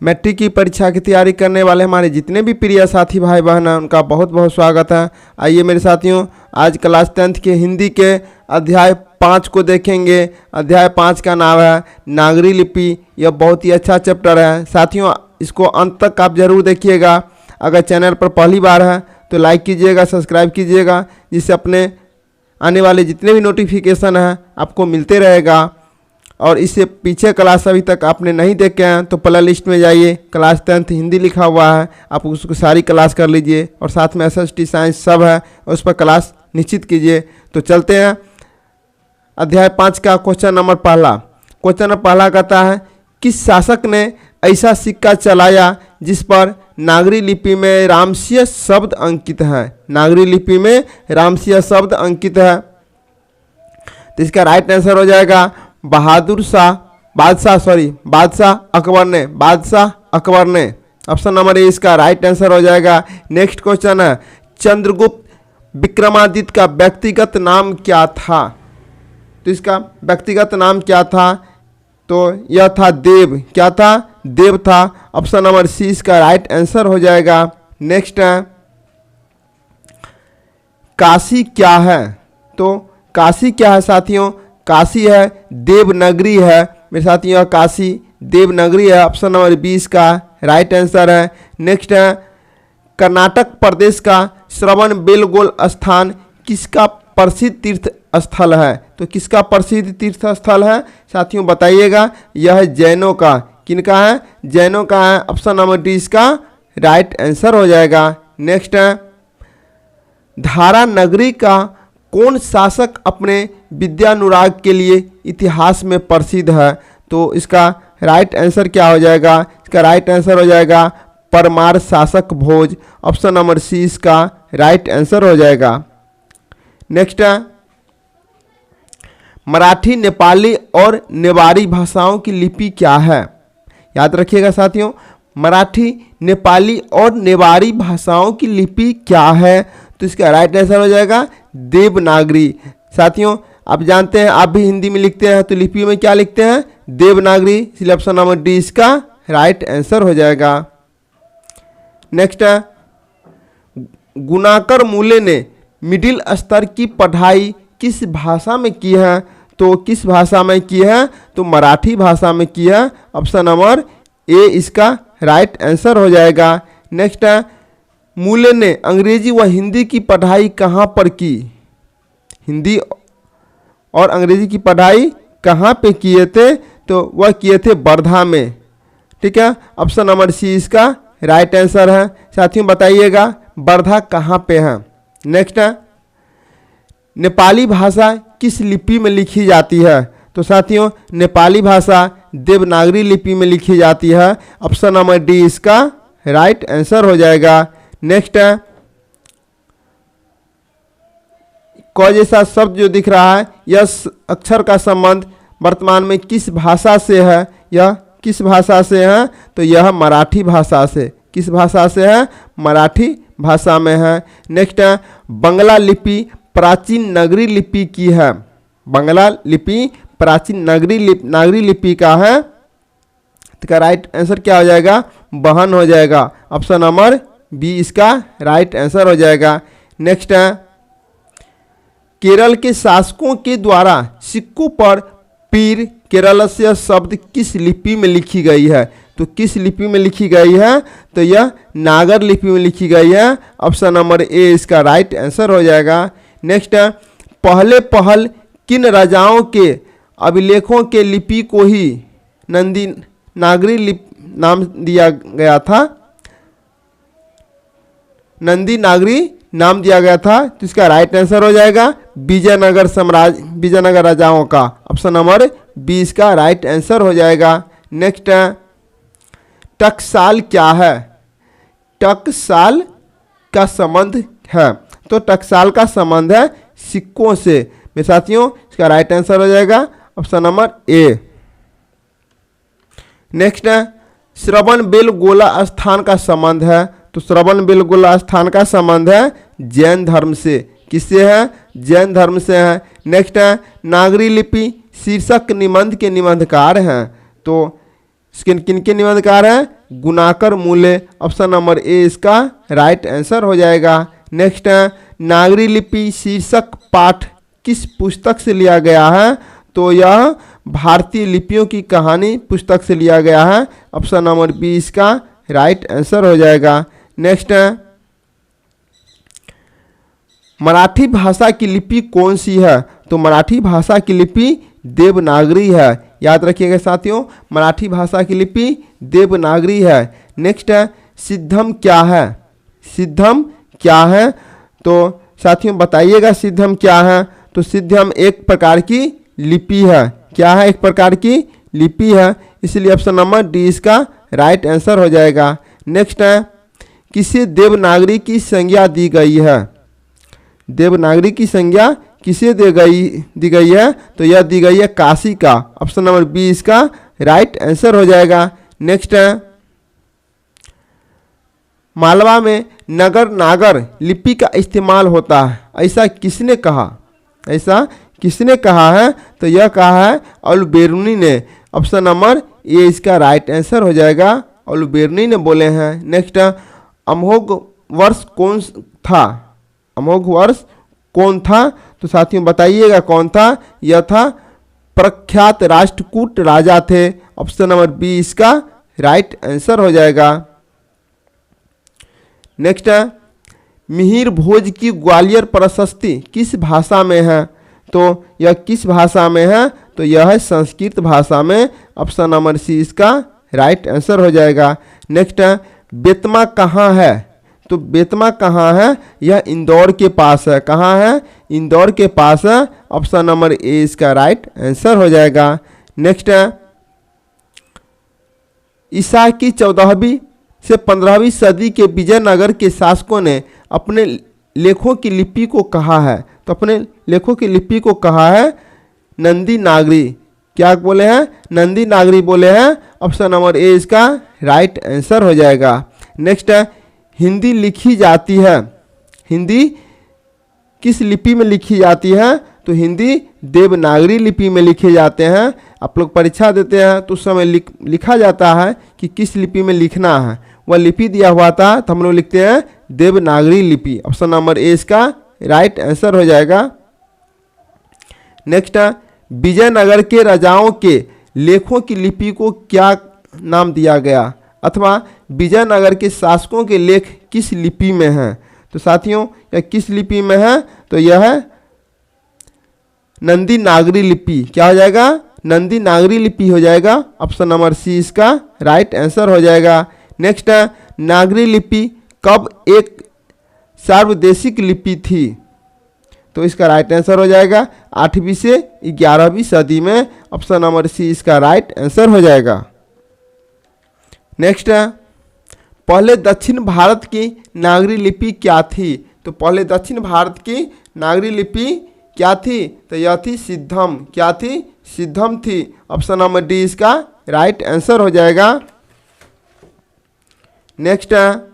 Matric की परीक्षा की तैयारी करने वाले हमारे जितने भी प्रिय साथी भाई बहन हैं उनका बहुत बहुत स्वागत है। आइए मेरे साथियों, आज क्लास 10th के हिंदी के अध्याय 5 को देखेंगे। अध्याय 5 का नाम है नागरी लिपि। यह बहुत ही अच्छा चैप्टर है साथियों, इसको अंत तक आप जरूर देखिएगा। अगर चैनल पर पहली बार है तो लाइक कीजिएगा, सब्सक्राइब कीजिएगा, जिससे अपने आने वाले जितने भी नोटिफिकेशन हैं आपको मिलते रहेगा। और इससे पीछे क्लास अभी तक आपने नहीं देखे हैं तो प्ले लिस्ट में जाइए, क्लास 10th हिंदी लिखा हुआ है, आप उसको सारी क्लास कर लीजिए। और साथ में SST साइंस सब है, उस पर क्लास निश्चित कीजिए। तो चलते हैं अध्याय 5 का क्वेश्चन नंबर पहला। क्वेश्चन नंबर पहला कहता है, किस शासक ने ऐसा सिक्का चलाया जिस पर नागरी लिपि में रामसिंह शब्द अंकित है। नागरी लिपि में रामसिंह शब्द अंकित है। तो इसका राइट आंसर हो जाएगा बादशाह अकबर ने। ऑप्शन नंबर ए इसका राइट आंसर हो जाएगा। नेक्स्ट क्वेश्चन है, चंद्रगुप्त विक्रमादित्य का व्यक्तिगत नाम क्या था। तो इसका व्यक्तिगत नाम क्या था, तो यह था देव। क्या था? देव था। ऑप्शन नंबर सी इसका राइट आंसर हो जाएगा। नेक्स्ट है, काशी क्या है। तो काशी क्या है साथियों, काशी है देवनगरी है। मेरे साथियों काशी देवनगरी है। ऑप्शन नंबर 20 का राइट आंसर है। नेक्स्ट है, कर्नाटक प्रदेश का श्रवणबेलगोला स्थान किसका प्रसिद्ध तीर्थ स्थल है। तो किसका प्रसिद्ध तीर्थ स्थल है साथियों बताइएगा। यह है जैनों का। किनका है? जैनों का है। ऑप्शन नंबर डी इसका राइट आंसर हो जाएगा। नेक्स्ट है, धारा नगरी का कौन शासक अपने विद्यानुराग के लिए इतिहास में प्रसिद्ध है। तो इसका राइट आंसर क्या हो जाएगा। इसका राइट आंसर हो जाएगा परमार शासक भोज। ऑप्शन नंबर सी इसका राइट आंसर हो जाएगा। नेक्स्ट है, मराठी, नेपाली और नेवारी भाषाओं की लिपि क्या है। याद रखिएगा साथियों, मराठी, नेपाली और नेवारी भाषाओं की लिपि क्या है। तो इसका राइट आंसर हो जाएगा देवनागरी। साथियों आप जानते हैं, आप भी हिंदी में लिखते हैं तो लिपि में क्या लिखते हैं, देवनागरी। इसलिए ऑप्शन नंबर डी इसका राइट आंसर हो जाएगा। नेक्स्ट है, गुणाकर मूले ने मिडिल स्तर की पढ़ाई किस भाषा में की है। तो किस भाषा में की है, तो मराठी भाषा में की है। ऑप्शन नंबर ए इसका राइट आंसर हो जाएगा। नेक्स्ट है, मूले ने अंग्रेजी व हिंदी की पढ़ाई कहाँ पर की। हिंदी और अंग्रेजी की पढ़ाई कहाँ पे किए थे, तो वह किए थे वर्धा में। ठीक है, ऑप्शन नंबर सी इसका राइट आंसर है। साथियों बताइएगा वर्धा कहाँ पे है। नेक्स्ट है, नेपाली भाषा किस लिपि में लिखी जाती है। तो साथियों नेपाली भाषा देवनागरी लिपि में लिखी जाती है। ऑप्शन नंबर डी इसका राइट आंसर हो जाएगा। नेक्स्ट है, क जैसा शब्द जो दिख रहा है, यह अक्षर का संबंध वर्तमान में किस भाषा से है। यह किस भाषा से है, तो यह मराठी भाषा से। किस भाषा से है, मराठी भाषा में है। नेक्स्ट है, बंगला लिपि प्राचीन नगरी लिपि की है। बंगला लिपि प्राचीन नागरी लिपि का है। तो राइट आंसर क्या हो जाएगा, बहन हो जाएगा। ऑप्शन नंबर बी इसका राइट आंसर हो जाएगा। नेक्स्ट है, केरल के शासकों के द्वारा सिक्कों पर पीर केरलस्य शब्द किस लिपि में लिखी गई है। तो किस लिपि में लिखी गई है, तो यह नागर लिपि में लिखी गई है। ऑप्शन नंबर ए इसका राइट आंसर हो जाएगा। नेक्स्ट है, पहल किन राजाओं के अभिलेखों के लिपि को ही नंदी नागरी लिपि नाम दिया गया था। नंदी नागरी नाम दिया गया था। तो इसका राइट आंसर हो जाएगा विजयनगर राजाओं का। ऑप्शन नंबर बी इसका राइट आंसर हो जाएगा। नेक्स्ट है, टकसाल क्या है। टकसाल का संबंध है, तो टकसाल का संबंध है सिक्कों से। मेरे साथियों इसका राइट आंसर हो जाएगा ऑप्शन नंबर ए। नेक्स्ट है, श्रवणबेलगोला स्थान का संबंध है। तो श्रवणबेलगोला स्थान का संबंध है जैन धर्म से। किससे है, जैन धर्म से है। नेक्स्ट है, नागरी लिपि शीर्षक निबंध के निबंधकार हैं। तो किन के निबंधकार हैं, गुणाकर मूल्य, ऑप्शन नंबर ए इसका राइट आंसर हो जाएगा। नेक्स्ट है नागरी लिपि शीर्षक पाठ किस पुस्तक से लिया गया है? तो यह भारतीय लिपियों की कहानी पुस्तक से लिया गया है, ऑप्शन नंबर बी इसका राइट आंसर हो जाएगा। नेक्स्ट है मराठी भाषा की लिपि कौन सी है? तो मराठी भाषा की लिपि देवनागरी है। याद रखिएगा साथियों, मराठी भाषा की लिपि देवनागरी है। नेक्स्ट है सिद्धम क्या है? सिद्धम क्या है? तो साथियों बताइएगा सिद्धम क्या है? तो सिद्धम एक प्रकार की लिपि है। क्या है? एक प्रकार की लिपि है, इसलिए ऑप्शन नंबर डी इसका राइट आंसर हो जाएगा। नेक्स्ट है किसे देवनागरी की संज्ञा दी गई है? देवनागरी की संज्ञा किसे दी गई है? तो यह दी गई है काशी का, ऑप्शन नंबर बी इसका राइट आंसर हो जाएगा। नेक्स्ट है मालवा में नगर नागर लिपि का इस्तेमाल होता है, ऐसा किसने कहा? ऐसा किसने कहा है? तो यह कहा है अलबेरुनी ने, ऑप्शन नंबर ए इसका राइट आंसर हो जाएगा। अलबेरुनी ने बोले हैं। नेक्स्ट अमोघ वर्ष कौन था? अमोघ वर्ष कौन था? तो साथियों बताइएगा कौन था? यह था प्रख्यात राष्ट्रकूट राजा थे, ऑप्शन नंबर बी इसका राइट आंसर हो जाएगा। नेक्स्ट है मिहिर भोज की ग्वालियर प्रशस्ति किस भाषा में है? तो यह किस भाषा में है? तो यह है संस्कृत भाषा में, ऑप्शन नंबर सी इसका राइट आंसर हो जाएगा। नेक्स्ट है बेतमा कहाँ है? तो बेतमा कहाँ है? यह इंदौर के पास है। कहाँ है? इंदौर के पास है, ऑप्शन नंबर ए इसका राइट आंसर हो जाएगा। नेक्स्ट है ईसा की 14वीं से 15वीं सदी के विजयनगर के शासकों ने अपने लेखों की लिपि को कहा है। तो अपने लेखों की लिपि को कहा है नंदी नागरी। क्या बोले हैं? नंदी नागरी बोले हैं, ऑप्शन नंबर ए इसका राइट आंसर हो जाएगा। नेक्स्ट है हिंदी लिखी जाती है, हिंदी किस लिपि में लिखी जाती है? तो हिंदी देवनागरी लिपि में लिखे जाते हैं। आप लोग परीक्षा देते हैं तो उस समय लिखा जाता है कि किस लिपि में लिखना है, वह लिपि दिया हुआ था तो हम लोग लिखते हैं देवनागरी लिपि, ऑप्शन नंबर ए इसका राइट आंसर हो जाएगा। नेक्स्ट है विजयनगर के राजाओं के लेखों की लिपि को क्या नाम दिया गया? अथवा विजयनगर के शासकों के लेख किस लिपि में हैं? तो साथियों यह किस लिपि में है? तो यह है नंदी नागरी लिपि। क्या हो जाएगा? नंदी नागरी लिपि हो जाएगा, ऑप्शन नंबर सी इसका राइट आंसर हो जाएगा। नेक्स्ट है नागरी लिपि कब एक सार्वदेशिक लिपि थी? तो इसका राइट आंसर हो जाएगा 8वीं से 11वीं सदी में, ऑप्शन नंबर सी इसका राइट आंसर हो जाएगा। नेक्स्ट है पहले दक्षिण भारत की नागरी लिपि क्या थी? तो पहले दक्षिण भारत की नागरी लिपि क्या थी? तो यह थी सिद्धम। क्या थी? सिद्धम थी, ऑप्शन नंबर डी इसका राइट आंसर हो जाएगा। नेक्स्ट है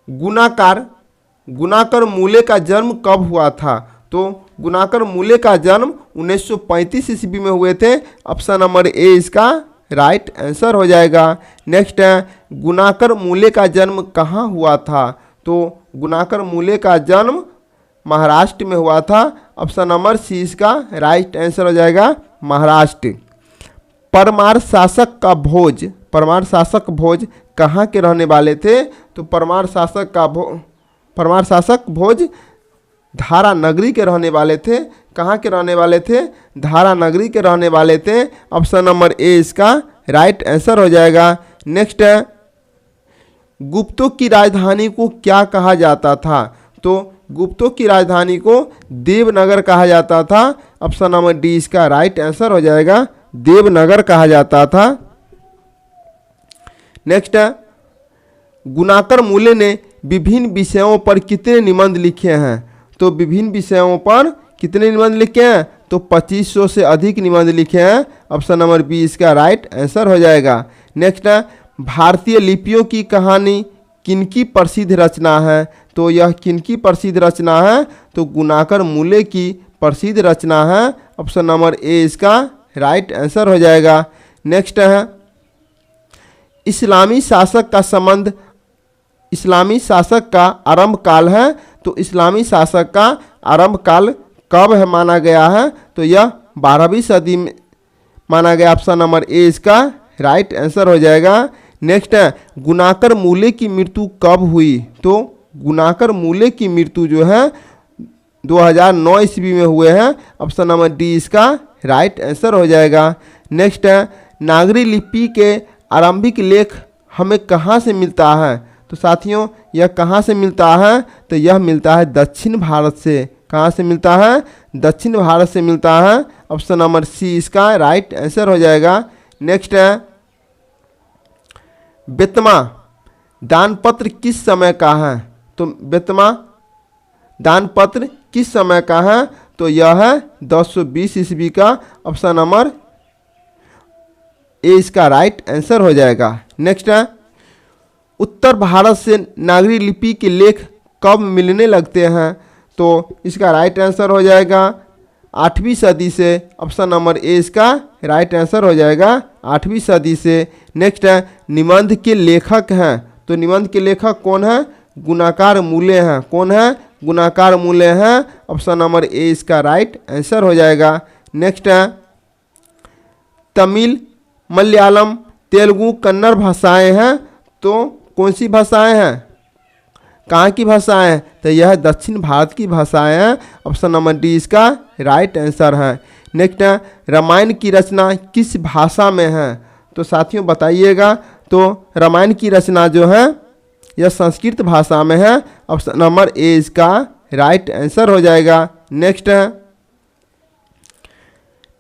गुणाकर मूले का जन्म कब हुआ था? तो गुणाकर मूले का जन्म 1935 ईस्वी में हुए थे, ऑप्शन नंबर ए इसका राइट आंसर हो जाएगा। नेक्स्ट है गुणाकर मूले का जन्म कहाँ हुआ था? तो गुणाकर मूले का जन्म महाराष्ट्र में हुआ था, ऑप्शन नंबर सी इसका राइट आंसर हो जाएगा महाराष्ट्र। परमार शासक भोज कहाँ के रहने वाले थे? तो परमार शासक भोज धारा नगरी के रहने वाले थे। कहाँ के रहने वाले थे? धारा नगरी के रहने वाले थे, ऑप्शन नंबर ए इसका राइट आंसर हो जाएगा। नेक्स्ट है गुप्तों की राजधानी को क्या कहा जाता था? तो गुप्तों की राजधानी को देवनगर कहा जाता था, ऑप्शन नंबर डी इसका राइट आंसर हो जाएगा, देवनगर कहा जाता था। नेक्स्ट है गुणाकर मूले ने विभिन्न विषयों पर कितने निबंध लिखे हैं? तो विभिन्न विषयों पर कितने निबंध लिखे हैं? तो 2500 से अधिक निबंध लिखे हैं, ऑप्शन नंबर बी इसका राइट आंसर हो जाएगा। नेक्स्ट है भारतीय लिपियों की कहानी किनकी प्रसिद्ध रचना है? तो यह किनकी प्रसिद्ध रचना है? तो गुणाकर मूले की प्रसिद्ध रचना है, ऑप्शन नंबर ए इसका राइट आंसर हो जाएगा। नेक्स्ट है इस्लामी शासक का संबंध, इस्लामी शासक का आरंभ काल है, तो इस्लामी शासक का आरंभ काल कब है माना गया है, तो यह 12वीं सदी में माना गया। ऑप्शन नंबर ए इसका राइट आंसर हो जाएगा। नेक्स्ट है गुनाकर मूले की मृत्यु कब हुई, तो गुनाकर मूले की मृत्यु जो है 2009 ईस्वी में हुए हैं। ऑप्शन नंबर डी इसका राइट आंसर हो जाएगा। नेक्स्ट है नागरी लिपि के आरंभिक लेख हमें कहाँ से मिलता है, तो साथियों यह कहाँ से मिलता है, तो यह मिलता है दक्षिण भारत से। कहाँ से मिलता है, दक्षिण भारत से मिलता है। ऑप्शन नंबर सी इसका राइट आंसर हो जाएगा। नेक्स्ट है बेतमा दानपत्र किस समय का है, तो बेतमा दानपत्र किस समय का है, तो यह है 1020 ईस्वी का। ऑप्शन नंबर ए इसका राइट आंसर हो जाएगा। नेक्स्ट है उत्तर भारत से नागरी लिपि के लेख कब मिलने लगते हैं, तो इसका राइट आंसर हो जाएगा 8वीं सदी से। ऑप्शन नंबर ए इसका राइट आंसर हो जाएगा 8वीं सदी से। नेक्स्ट है निबंध के लेखक हैं, तो निबंध के लेखक कौन है, गुणाकार मूल्य हैं। कौन है, गुणाकार मूल्य हैं। ऑप्शन नंबर ए इसका राइट आंसर हो जाएगा। नेक्स्ट है तमिल, मलयालम, तेलुगु, कन्नड़ भाषाएं हैं, तो कौन सी भाषाएं हैं, कहाँ की भाषाएं हैं, तो यह दक्षिण भारत की भाषाएं हैं। ऑप्शन नंबर डी इसका राइट आंसर है। नेक्स्ट है रामायण की रचना किस भाषा में है, तो साथियों बताइएगा, तो रामायण की रचना जो है यह संस्कृत भाषा में है। ऑप्शन नंबर ए इसका राइट आंसर हो जाएगा। नेक्स्ट है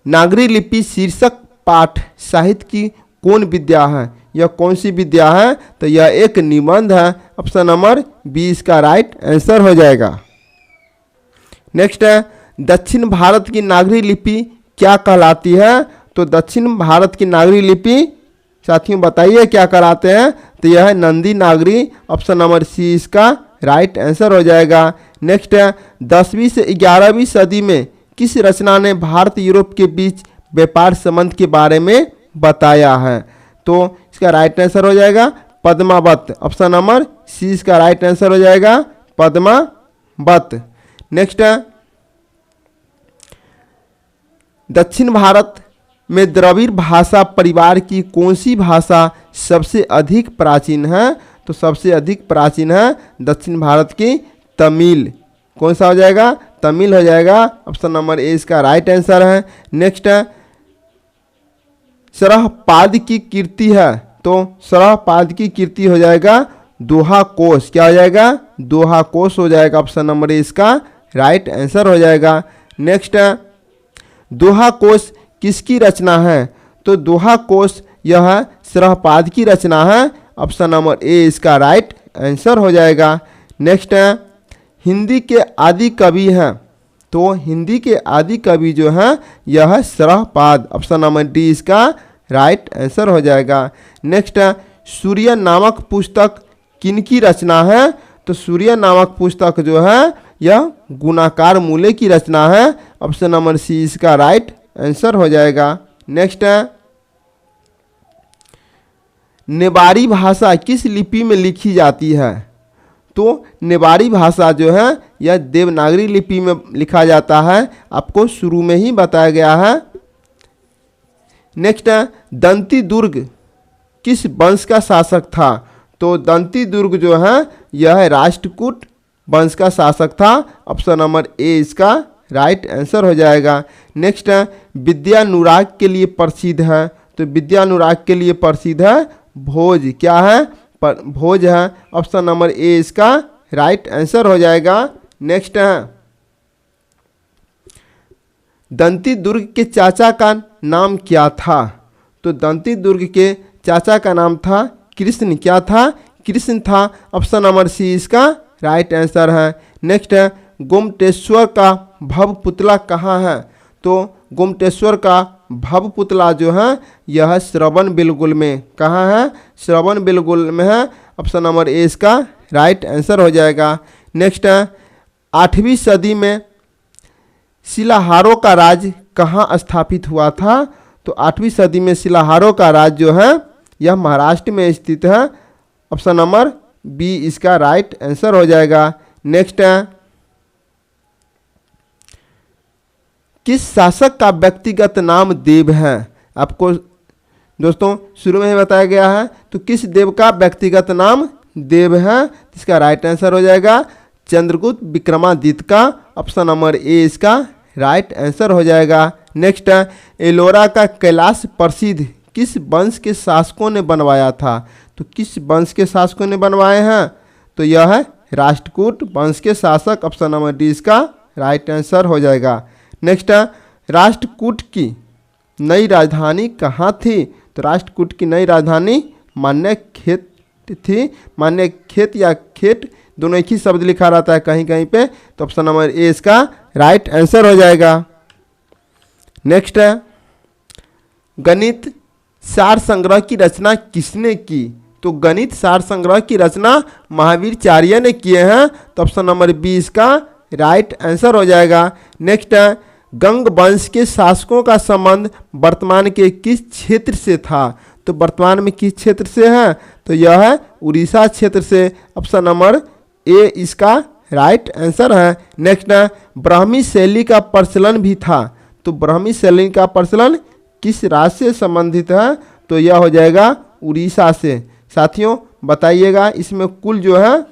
नागरी लिपि शीर्षक पाठ साहित्य की कौन विद्या है, यह कौन सी विद्या है, तो यह एक निबंध है। ऑप्शन नंबर बी इसका राइट आंसर हो जाएगा। नेक्स्ट है दक्षिण भारत की नागरी लिपि क्या कहलाती है, तो दक्षिण भारत की नागरी लिपि साथियों बताइए क्या कहलाते हैं, तो यह है नंदी नागरी। ऑप्शन नंबर सी इसका राइट आंसर हो जाएगा। नेक्स्ट है 10वीं से 11वीं सदी में किस रचना ने भारत यूरोप के बीच व्यापार संबंध के बारे में बताया है, तो इसका राइट आंसर हो जाएगा पद्मावत। ऑप्शन नंबर सी इसका राइट आंसर हो जाएगा पद्मावत। नेक्स्ट है दक्षिण भारत में द्रविड़ भाषा परिवार की कौन सी भाषा सबसे अधिक प्राचीन है, तो सबसे अधिक प्राचीन है दक्षिण भारत की तमिल। कौन सा हो जाएगा, तमिल हो जाएगा। ऑप्शन नंबर ए इसका राइट आंसर है। नेक्स्ट है सरहपाद की कीर्ति है, तो सरहपाद की कीर्ति हो जाएगा दोहा कोश। क्या हो जाएगा, दोहा कोश हो जाएगा। ऑप्शन नंबर ए इसका राइट आंसर हो जाएगा। नेक्स्ट है दोहा कोश किसकी रचना है, तो दोहा कोश यह सरहपाद की रचना है। ऑप्शन नंबर ए इसका राइट आंसर हो जाएगा। नेक्स्ट है हिंदी के आदि कवि हैं, तो हिंदी के आदि कवि जो हैं यह सरहपाद। ऑप्शन नंबर डी इसका राइट आंसर हो जाएगा। नेक्स्ट है सूर्य नामक पुस्तक किनकी रचना है, तो सूर्य नामक पुस्तक जो है यह गुणाकार मूल्य की रचना है। ऑप्शन नंबर सी इसका राइट आंसर हो जाएगा। नेक्स्ट है नेवारी भाषा किस लिपि में लिखी जाती है, तो नेवारी भाषा जो है यह देवनागरी लिपि में लिखा जाता है, आपको शुरू में ही बताया गया है। नेक्स्ट है दंती दुर्ग किस वंश का शासक था, तो दंती दुर्ग जो है यह राष्ट्रकूट वंश का शासक था। ऑप्शन नंबर ए इसका राइट आंसर हो जाएगा। नेक्स्ट है विद्यानुराग के लिए प्रसिद्ध है, तो विद्यानुराग के लिए प्रसिद्ध है भोज। क्या है, भोज है। ऑप्शन नंबर ए इसका राइट आंसर हो जाएगा। नेक्स्ट है दंती दुर्ग के चाचा का नाम क्या था, तो दंती दुर्ग के चाचा का नाम था कृष्ण। क्या था, कृष्ण था। ऑप्शन नंबर सी इसका राइट आंसर है। नेक्स्ट है गोमटेश्वर का भव पुतला कहाँ है, तो गोमटेश्वर का भव पुतला जो है यह श्रवण बेलगुल में, कहाँ है, श्रवण बेलगुल में है। ऑप्शन नंबर ए इसका राइट आंसर हो जाएगा। नेक्स्ट है 8वीं सदी में शिलाहारों का राज कहाँ स्थापित हुआ था, तो 8वीं सदी में शिलाहारों का राज्य जो है यह महाराष्ट्र में स्थित है। ऑप्शन नंबर बी इसका राइट आंसर हो जाएगा। नेक्स्ट है, किस शासक का व्यक्तिगत नाम देव है? आपको दोस्तों शुरू में ही बताया गया है, तो किस देव का व्यक्तिगत नाम देव है? इसका राइट आंसर हो जाएगा चंद्रगुप्त विक्रमादित्य का। ऑप्शन नंबर ए इसका राइट आंसर हो जाएगा। नेक्स्ट है, एलोरा का कैलाश प्रसिद्ध किस वंश के शासकों ने बनवाया था? तो किस वंश के शासकों ने बनवाए हैं? तो यह है राष्ट्रकूट वंश के शासक। ऑप्शन नंबर डी इसका राइट आंसर हो जाएगा। नेक्स्ट है, राष्ट्रकूट की नई राजधानी कहाँ थी? तो राष्ट्रकूट की नई राजधानी मान्यखेत थी। मान्यखेत या खेत दोनों एक ही शब्द लिखा रहता है कहीं कहीं पे, तो ऑप्शन नंबर ए इसका राइट आंसर हो जाएगा। नेक्स्ट है, गणित सार संग्रह की रचना किसने की? तो गणित सार संग्रह की रचना महावीराचार्य ने किए हैं, तो ऑप्शन नंबर बी इसका राइट आंसर हो जाएगा। नेक्स्ट है, गंग वंश के शासकों का संबंध वर्तमान के किस क्षेत्र से था? तो वर्तमान में किस क्षेत्र से है? तो यह है उड़ीसा क्षेत्र से। ऑप्शन नंबर ए इसका राइट आंसर है। नेक्स्ट है, ब्राह्मी शैली का प्रचलन भी था, तो ब्राह्मी शैली का प्रचलन किस राज्य से संबंधित है? तो यह हो जाएगा उड़ीसा से। साथियों बताइएगा, इसमें कुल जो है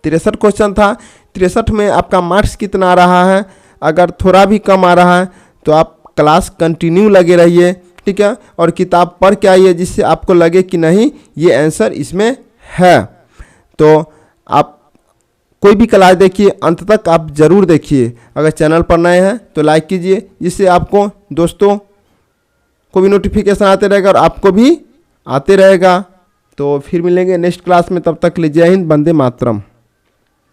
63 क्वेश्चन था। 63 में आपका मार्क्स कितना आ रहा है? अगर थोड़ा भी कम आ रहा है तो आप क्लास कंटिन्यू लगे रहिए, ठीक है, और किताब पढ़ के आइए जिससे आपको लगे कि नहीं ये आंसर इसमें है। तो आप कोई भी क्लास देखिए, अंत तक आप ज़रूर देखिए। अगर चैनल पर नए हैं तो लाइक कीजिए, जिससे आपको दोस्तों को भी नोटिफिकेशन आते रहेगा और आपको भी आते रहेगा। तो फिर मिलेंगे नेक्स्ट क्लास में, तब तक के लिए जय हिंद, वंदे मातरम।